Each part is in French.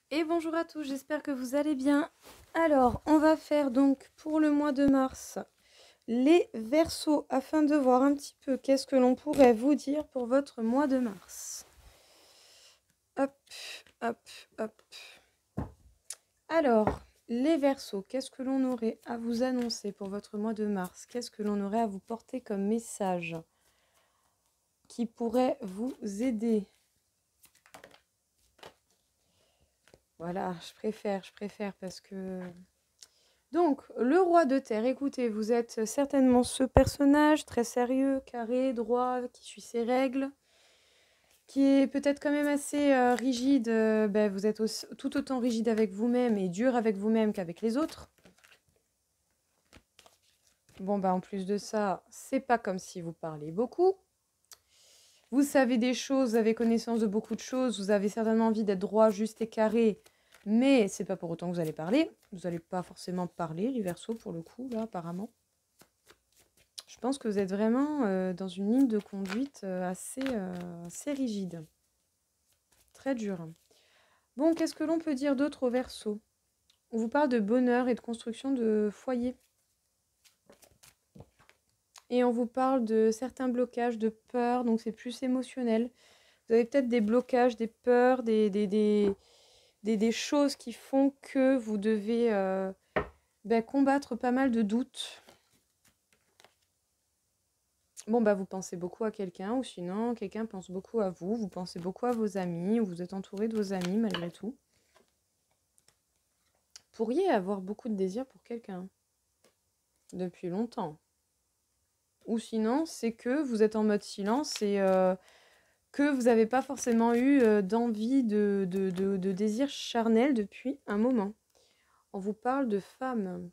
Et bonjour à tous, j'espère que vous allez bien. Alors, on va faire donc pour le mois de mars les Verseaux afin de voir un petit peu qu'est-ce que l'on pourrait vous dire pour votre mois de mars. Hop, hop, hop. Alors, les Verseaux, qu'est-ce que l'on aurait à vous annoncer pour votre mois de mars? Qu'est-ce que l'on aurait à vous porter comme message qui pourrait vous aider? Voilà, je préfère parce que... Donc, le roi de terre, écoutez, vous êtes certainement ce personnage très sérieux, carré, droit, qui suit ses règles, qui est peut-être quand même assez rigide. Vous êtes tout autant rigide avec vous-même et dur avec vous-même qu'avec les autres. Bon, en plus de ça, c'est pas comme si vous parliez beaucoup. Vous savez des choses, vous avez connaissance de beaucoup de choses, vous avez certainement envie d'être droit, juste et carré, mais c'est pas pour autant que vous allez parler. Vous n'allez pas forcément parler, les Verseaux, pour le coup, là, apparemment. Je pense que vous êtes vraiment dans une ligne de conduite assez rigide. Très dure. Bon, qu'est-ce que l'on peut dire d'autre au Verseau? On vous parle de bonheur et de construction de foyer. Et on vous parle de certains blocages, de peur, donc c'est plus émotionnel. Vous avez peut-être des blocages, des peurs, des choses qui font que vous devez combattre pas mal de doutes. Bon, vous pensez beaucoup à quelqu'un, ou sinon, quelqu'un pense beaucoup à vous. Vous pensez beaucoup à vos amis, ou vous êtes entouré de vos amis malgré tout. Pourriez avoir beaucoup de désir pour quelqu'un depuis longtemps. Ou sinon, c'est que vous êtes en mode silence et que vous n'avez pas forcément eu d'envie de désir charnel depuis un moment. On vous parle de femmes.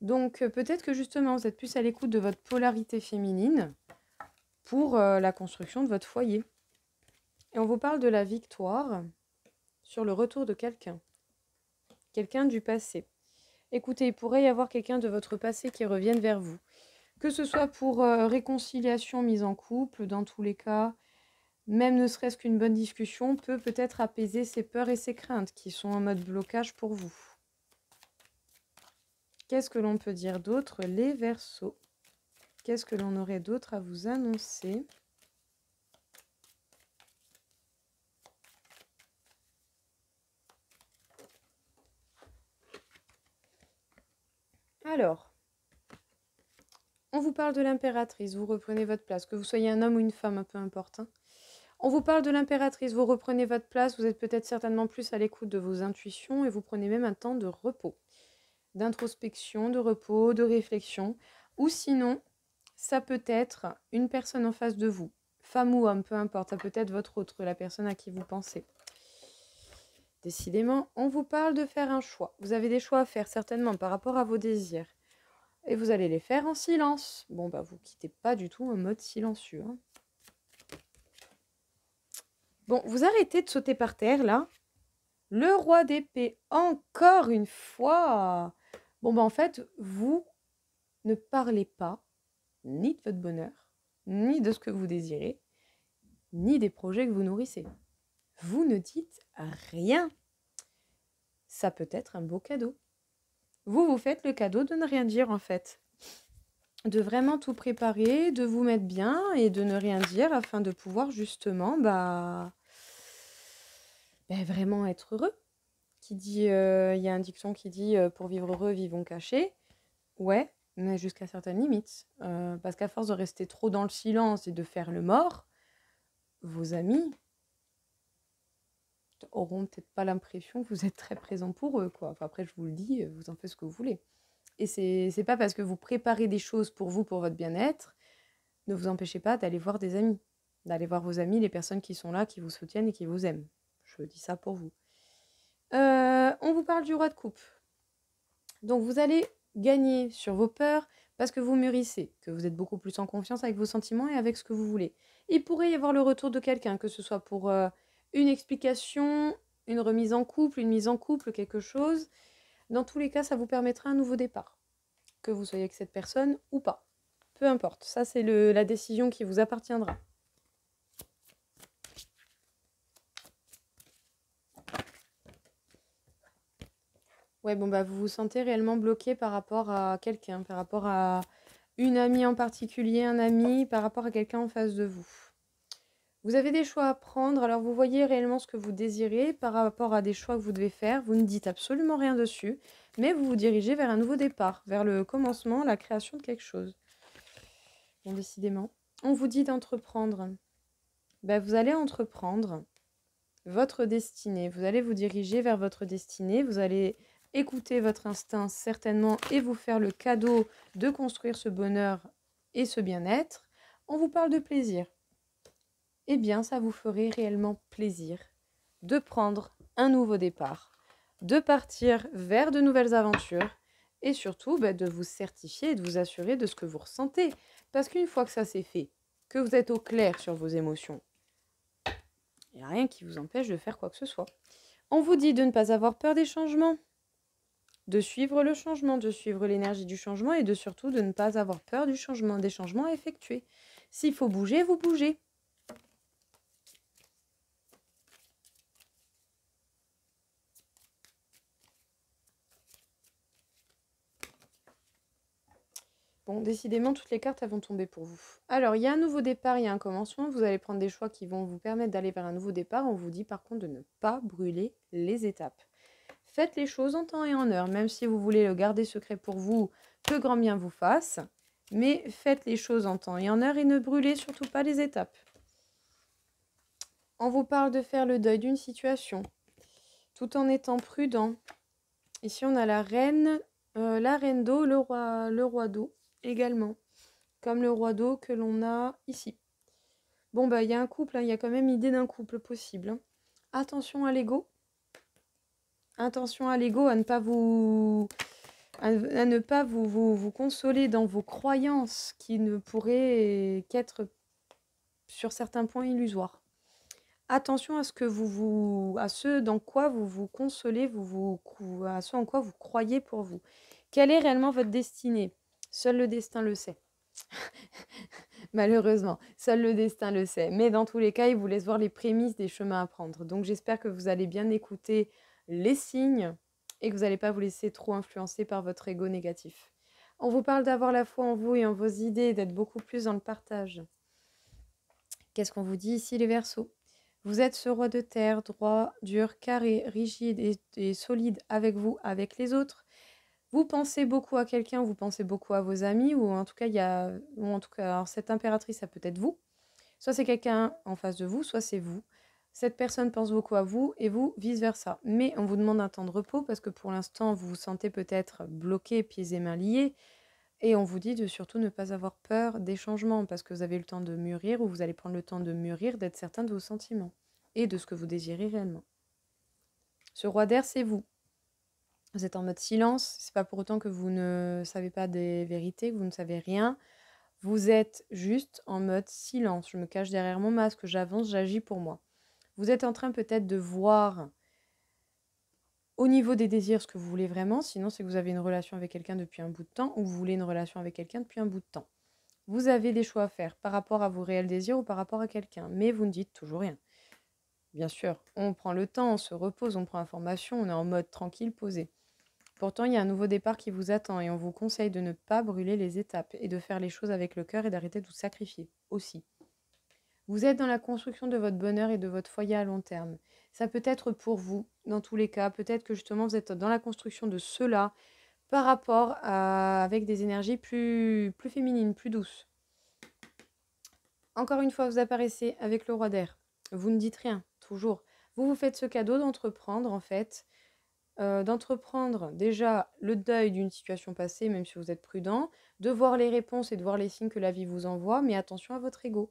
Donc peut-être que justement, vous êtes plus à l'écoute de votre polarité féminine pour la construction de votre foyer. Et on vous parle de la victoire sur le retour de quelqu'un. Quelqu'un du passé. Écoutez, il pourrait y avoir quelqu'un de votre passé qui revienne vers vous. Que ce soit pour réconciliation, mise en couple, dans tous les cas, même ne serait-ce qu'une bonne discussion peut peut-être apaiser ses peurs et ses craintes qui sont en mode blocage pour vous. Qu'est-ce que l'on peut dire d'autre? Les Verseaux. Qu'est-ce que l'on aurait d'autre à vous annoncer? Alors, on vous parle de l'impératrice, vous reprenez votre place, que vous soyez un homme ou une femme, peu importe. Hein. On vous parle de l'impératrice, vous reprenez votre place, vous êtes peut-être certainement plus à l'écoute de vos intuitions et vous prenez même un temps de repos, d'introspection, de repos, de réflexion. Ou sinon, ça peut être une personne en face de vous, femme ou homme, peu importe, ça peut être votre autre, la personne à qui vous pensez. Décidément, on vous parle de faire un choix. Vous avez des choix à faire certainement par rapport à vos désirs. Et vous allez les faire en silence. Bon, vous quittez pas du tout un mode silencieux. Hein. Bon, vous arrêtez de sauter par terre, là. Le roi d'épée, encore une fois. Bon, en fait, vous ne parlez pas ni de votre bonheur, ni de ce que vous désirez, ni des projets que vous nourrissez. Vous ne dites rien. Ça peut être un beau cadeau. Vous vous faites le cadeau de ne rien dire, en fait. De vraiment tout préparer, de vous mettre bien et de ne rien dire afin de pouvoir justement vraiment être heureux. Qui dit, y a un dicton qui dit pour vivre heureux, vivons cachés. Ouais, mais jusqu'à certaines limites. Parce qu'à force de rester trop dans le silence et de faire le mort, vos amis auront peut-être pas l'impression que vous êtes très présent pour eux, quoi. Enfin, après, je vous le dis, vous en faites ce que vous voulez. Et c'est pas parce que vous préparez des choses pour vous, pour votre bien-être, ne vous empêchez pas d'aller voir des amis. D'aller voir vos amis, les personnes qui sont là, qui vous soutiennent et qui vous aiment. Je dis ça pour vous. On vous parle du roi de coupe. Donc vous allez gagner sur vos peurs parce que vous mûrissez, que vous êtes beaucoup plus en confiance avec vos sentiments et avec ce que vous voulez. Il pourrait y avoir le retour de quelqu'un, que ce soit pour une explication, une remise en couple, une mise en couple, quelque chose. Dans tous les cas, ça vous permettra un nouveau départ, que vous soyez avec cette personne ou pas. Peu importe, ça c'est la décision qui vous appartiendra. Ouais, bon, bah, vous vous sentez réellement bloqué par rapport à quelqu'un, par rapport à une amie en particulier, un ami, par rapport à quelqu'un en face de vous. Vous avez des choix à prendre, alors vous voyez réellement ce que vous désirez par rapport à des choix que vous devez faire. Vous ne dites absolument rien dessus, mais vous vous dirigez vers un nouveau départ, vers le commencement, la création de quelque chose. Bon, décidément. On vous dit d'entreprendre. Ben, vous allez entreprendre votre destinée. Vous allez vous diriger vers votre destinée. Vous allez écouter votre instinct certainement et vous faire le cadeau de construire ce bonheur et ce bien-être. On vous parle de plaisir. Eh bien, ça vous ferait réellement plaisir de prendre un nouveau départ, de partir vers de nouvelles aventures et surtout de vous certifier et de vous assurer de ce que vous ressentez. Parce qu'une fois que ça c'est fait, que vous êtes au clair sur vos émotions, il n'y a rien qui vous empêche de faire quoi que ce soit. On vous dit de ne pas avoir peur des changements, de suivre le changement, de suivre l'énergie du changement et de surtout de ne pas avoir peur du changement, des changements à effectuer. S'il faut bouger, vous bougez. Bon, décidément, toutes les cartes elles vont tomber pour vous. Alors, il y a un nouveau départ, il y a un commencement. Vous allez prendre des choix qui vont vous permettre d'aller vers un nouveau départ. On vous dit par contre de ne pas brûler les étapes. Faites les choses en temps et en heure, même si vous voulez le garder secret pour vous, que grand bien vous fasse. Mais faites les choses en temps et en heure et ne brûlez surtout pas les étapes. On vous parle de faire le deuil d'une situation, tout en étant prudent. Ici, on a la reine d'eau, le roi d'eau également, comme le roi d'eau que l'on a ici. Bon, bah, il y a un couple, hein, il y a quand même idée d'un couple possible. Hein. Attention à l'ego. Attention à l'ego, à ne pas vous... à ne pas vous consoler dans vos croyances qui ne pourraient qu'être sur certains points illusoires. Attention à ce que à ce dans quoi vous vous consolez, à ce en quoi vous croyez pour vous. Quelle est réellement votre destinée? Seul le destin le sait. Malheureusement, seul le destin le sait. Mais dans tous les cas, il vous laisse voir les prémices des chemins à prendre. Donc j'espère que vous allez bien écouter les signes et que vous n'allez pas vous laisser trop influencer par votre ego négatif. On vous parle d'avoir la foi en vous et en vos idées, d'être beaucoup plus dans le partage. Qu'est-ce qu'on vous dit ici les Verseaux? Vous êtes ce roi de terre, droit, dur, carré, rigide et solide avec vous, avec les autres. Vous pensez beaucoup à quelqu'un, vous pensez beaucoup à vos amis, ou en tout cas, alors cette impératrice, ça peut être vous. Soit c'est quelqu'un en face de vous, soit c'est vous. Cette personne pense beaucoup à vous et vous, vice-versa. Mais on vous demande un temps de repos parce que pour l'instant, vous vous sentez peut-être bloqué, pieds et mains liés. Et on vous dit de surtout ne pas avoir peur des changements parce que vous avez le temps de mûrir ou vous allez prendre le temps de mûrir, d'être certain de vos sentiments et de ce que vous désirez réellement. Ce roi d'air, c'est vous. Vous êtes en mode silence, c'est pas pour autant que vous ne savez pas des vérités, que vous ne savez rien. Vous êtes juste en mode silence. Je me cache derrière mon masque, j'avance, j'agis pour moi. Vous êtes en train peut-être de voir au niveau des désirs ce que vous voulez vraiment, sinon c'est que vous avez une relation avec quelqu'un depuis un bout de temps ou vous voulez une relation avec quelqu'un depuis un bout de temps. Vous avez des choix à faire par rapport à vos réels désirs ou par rapport à quelqu'un, mais vous ne dites toujours rien. Bien sûr, on prend le temps, on se repose, on prend information, on est en mode tranquille, posé. Pourtant, il y a un nouveau départ qui vous attend et on vous conseille de ne pas brûler les étapes et de faire les choses avec le cœur et d'arrêter de vous sacrifier aussi. Vous êtes dans la construction de votre bonheur et de votre foyer à long terme. Ça peut être pour vous, dans tous les cas. Peut-être que justement vous êtes dans la construction de cela par rapport avec des énergies plus féminines, plus douces. Encore une fois, vous apparaissez avec le roi d'air. Vous ne dites rien, toujours. Vous vous faites ce cadeau d'entreprendre, en fait. D'entreprendre déjà le deuil d'une situation passée, même si vous êtes prudent, de voir les réponses et de voir les signes que la vie vous envoie, mais attention à votre ego.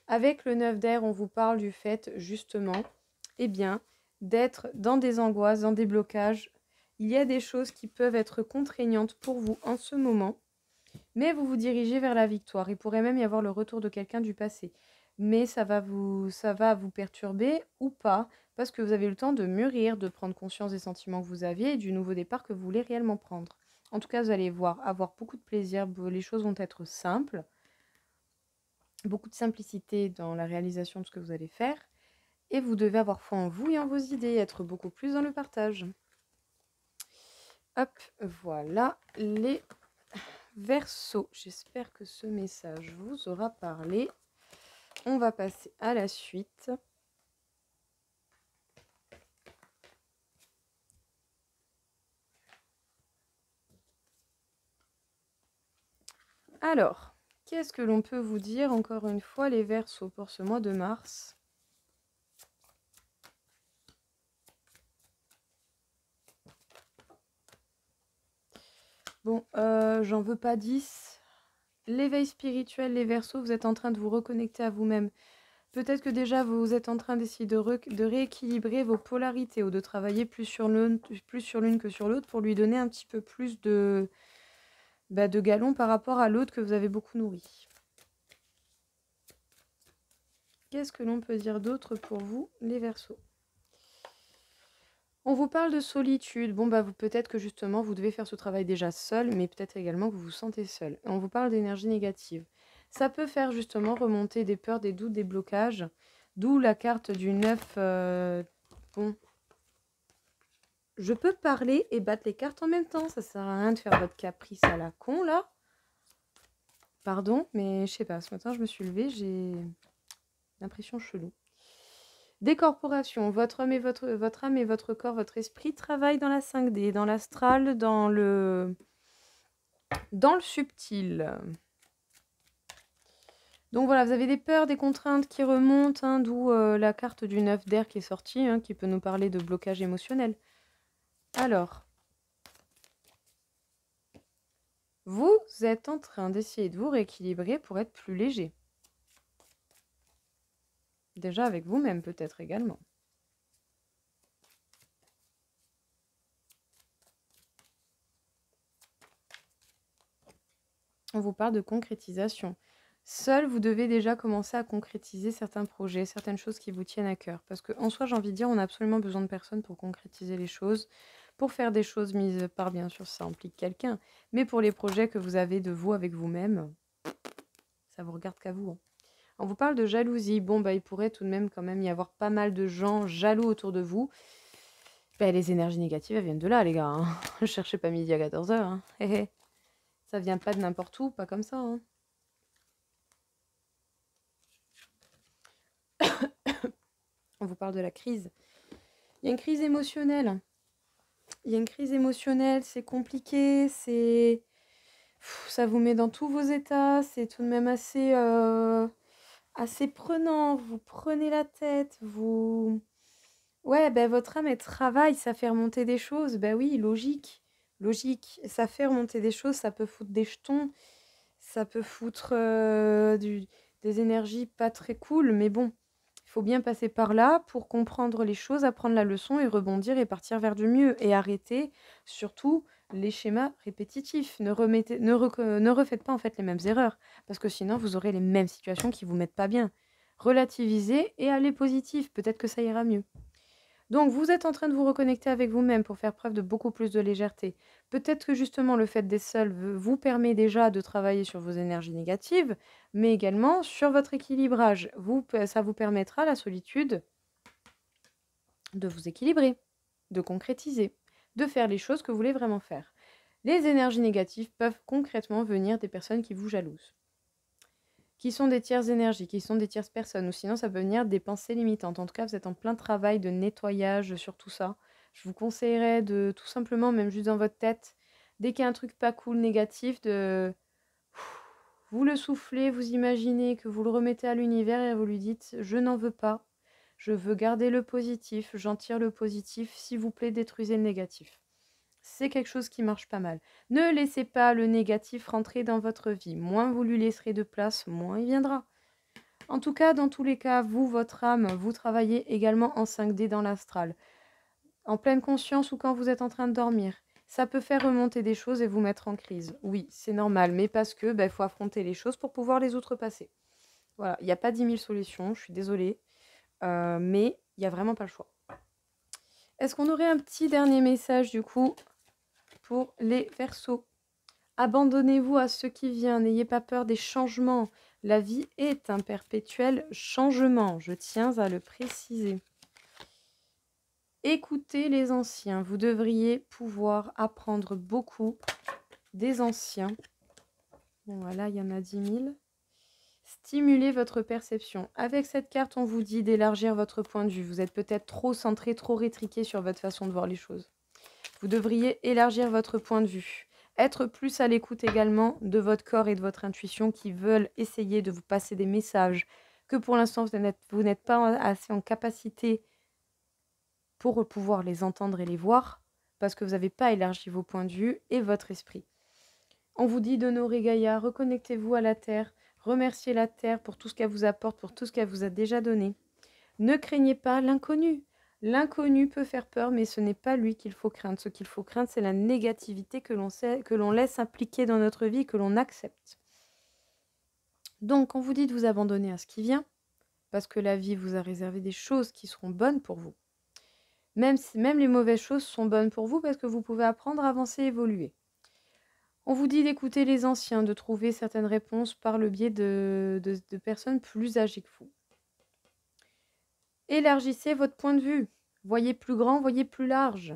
Avec le 9 d'air, on vous parle du fait, justement, eh bien, d'être dans des angoisses, dans des blocages. Il y a des choses qui peuvent être contraignantes pour vous en ce moment, mais vous vous dirigez vers la victoire. Il pourrait même y avoir le retour de quelqu'un du passé. Mais ça va vous perturber ou pas, parce que vous avez eu le temps de mûrir, de prendre conscience des sentiments que vous aviez et du nouveau départ que vous voulez réellement prendre. En tout cas, vous allez avoir beaucoup de plaisir, les choses vont être simples, beaucoup de simplicité dans la réalisation de ce que vous allez faire, et vous devez avoir foi en vous et en vos idées, être beaucoup plus dans le partage. Hop, voilà les Verseaux. J'espère que ce message vous aura parlé. On va passer à la suite. Alors, qu'est-ce que l'on peut vous dire encore une fois les Verseaux pour ce mois de mars? Bon, j'en veux pas 10. L'éveil spirituel, les Verseaux, vous êtes en train de vous reconnecter à vous-même. Peut-être que déjà vous êtes en train d'essayer de rééquilibrer vos polarités ou de travailler plus sur l'une que sur l'autre pour lui donner un petit peu plus de galon par rapport à l'autre que vous avez beaucoup nourri. Qu'est-ce que l'on peut dire d'autre pour vous, les Verseaux? On vous parle de solitude. Bon, peut-être que justement, vous devez faire ce travail déjà seul, mais peut-être également que vous vous sentez seul. Et on vous parle d'énergie négative. Ça peut faire justement remonter des peurs, des doutes, des blocages. D'où la carte du 9. Bon, je peux parler et battre les cartes en même temps. Ça sert à rien de faire votre caprice à la con, là. Pardon, mais je sais pas. Ce matin, je me suis levée, j'ai l'impression chelou. Décorporation, votre âme et votre corps, votre esprit travaillent dans la 5D, dans l'astral, dans le subtil. Donc voilà, vous avez des peurs, des contraintes qui remontent, hein, d'où la carte du 9 d'air qui est sortie, hein, qui peut nous parler de blocage émotionnel. Alors, vous êtes en train d'essayer de vous rééquilibrer pour être plus léger. Déjà avec vous-même peut-être également. On vous parle de concrétisation. Seul, vous devez déjà commencer à concrétiser certains projets, certaines choses qui vous tiennent à cœur. Parce qu'en soi, j'ai envie de dire, on a absolument besoin de personne pour concrétiser les choses, pour faire des choses mises par, bien sûr, ça implique quelqu'un. Mais pour les projets que vous avez de vous avec vous-même, ça vous regarde qu'à vous. Hein. On vous parle de jalousie. Bon, il pourrait tout de même quand même y avoir pas mal de gens jaloux autour de vous. Les énergies négatives, elles viennent de là, les gars. Hein. Ne cherchez pas midi à 14h. Hein. Ça vient pas de n'importe où, pas comme ça. Hein. On vous parle de la crise. Il y a une crise émotionnelle. C'est compliqué, ça vous met dans tous vos états, c'est tout de même assez prenant, vous prenez la tête, Ouais, votre âme, elle travaille, ça fait remonter des choses, oui, logique, ça fait remonter des choses, ça peut foutre des jetons, ça peut foutre des énergies pas très cool, mais bon, il faut bien passer par là pour comprendre les choses, apprendre la leçon et rebondir et partir vers du mieux. Et arrêter surtout les schémas répétitifs. Ne refaites pas en fait les mêmes erreurs, parce que sinon vous aurez les mêmes situations qui vous mettent pas bien. Relativisez et allez positif, peut-être que ça ira mieux. Donc, vous êtes en train de vous reconnecter avec vous-même pour faire preuve de beaucoup plus de légèreté. Peut-être que justement le fait d'être seul vous permet déjà de travailler sur vos énergies négatives, mais également sur votre équilibrage. Ça vous permettra, la solitude, de vous équilibrer, de concrétiser, de faire les choses que vous voulez vraiment faire. Les énergies négatives peuvent concrètement venir des personnes qui vous jalousent, qui sont des tierces énergies, qui sont des tierces personnes, ou sinon ça peut venir des pensées limitantes. En tout cas, vous êtes en plein travail de nettoyage sur tout ça. Je vous conseillerais de tout simplement, même juste dans votre tête, dès qu'il y a un truc pas cool, négatif, vous le soufflez, vous imaginez que vous le remettez à l'univers et vous lui dites « Je n'en veux pas, je veux garder le positif, j'en tire le positif, s'il vous plaît, détruisez le négatif. » C'est quelque chose qui marche pas mal. Ne laissez pas le négatif rentrer dans votre vie. Moins vous lui laisserez de place, moins il viendra. En tout cas, dans tous les cas, vous, votre âme, vous travaillez également en 5D dans l'astral. En pleine conscience ou quand vous êtes en train de dormir. Ça peut faire remonter des choses et vous mettre en crise. Oui, c'est normal, mais parce que faut affronter les choses pour pouvoir les outrepasser. Voilà, il n'y a pas 10 000 solutions, je suis désolée. Mais il n'y a vraiment pas le choix. Est-ce qu'on aurait un petit dernier message du coup pour les Verseaux? Abandonnez-vous à ce qui vient, n'ayez pas peur des changements. La vie est un perpétuel changement, je tiens à le préciser. Écoutez les anciens. Vous devriez pouvoir apprendre beaucoup des anciens. Bon, voilà, il y en a 10 000. Stimulez votre perception. Avec cette carte, on vous dit d'élargir votre point de vue. Vous êtes peut-être trop centré, trop rétriqué sur votre façon de voir les choses. Vous devriez élargir votre point de vue. Être plus à l'écoute également de votre corps et de votre intuition qui veulent essayer de vous passer des messages que pour l'instant vous n'êtes pas assez en capacité pour pouvoir les entendre et les voir parce que vous n'avez pas élargi vos points de vue et votre esprit. On vous dit d'honorer Gaïa, reconnectez-vous à la Terre, remerciez la Terre pour tout ce qu'elle vous apporte, pour tout ce qu'elle vous a déjà donné. Ne craignez pas l'inconnu. L'inconnu peut faire peur, mais ce n'est pas lui qu'il faut craindre. Ce qu'il faut craindre, c'est la négativité que l'on laisse impliquer dans notre vie, que l'on accepte. Donc, on vous dit de vous abandonner à ce qui vient, parce que la vie vous a réservé des choses qui seront bonnes pour vous. Même les mauvaises choses sont bonnes pour vous, parce que vous pouvez apprendre, avancer, évoluer. On vous dit d'écouter les anciens, de trouver certaines réponses par le biais de personnes plus âgées que vous. Élargissez votre point de vue. Voyez plus grand, voyez plus large.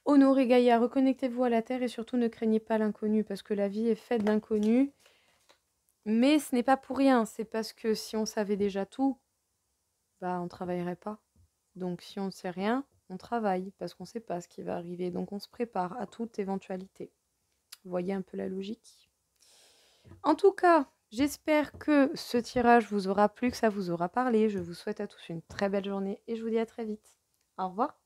Honorez Gaïa, reconnectez-vous à la Terre et surtout ne craignez pas l'inconnu parce que la vie est faite d'inconnus. Mais ce n'est pas pour rien, c'est parce que si on savait déjà tout, on ne travaillerait pas. Donc si on ne sait rien, on travaille parce qu'on ne sait pas ce qui va arriver. Donc on se prépare à toute éventualité. Vous voyez un peu la logique. En tout cas, j'espère que ce tirage vous aura plu, que ça vous aura parlé. Je vous souhaite à tous une très belle journée et je vous dis à très vite. Au revoir.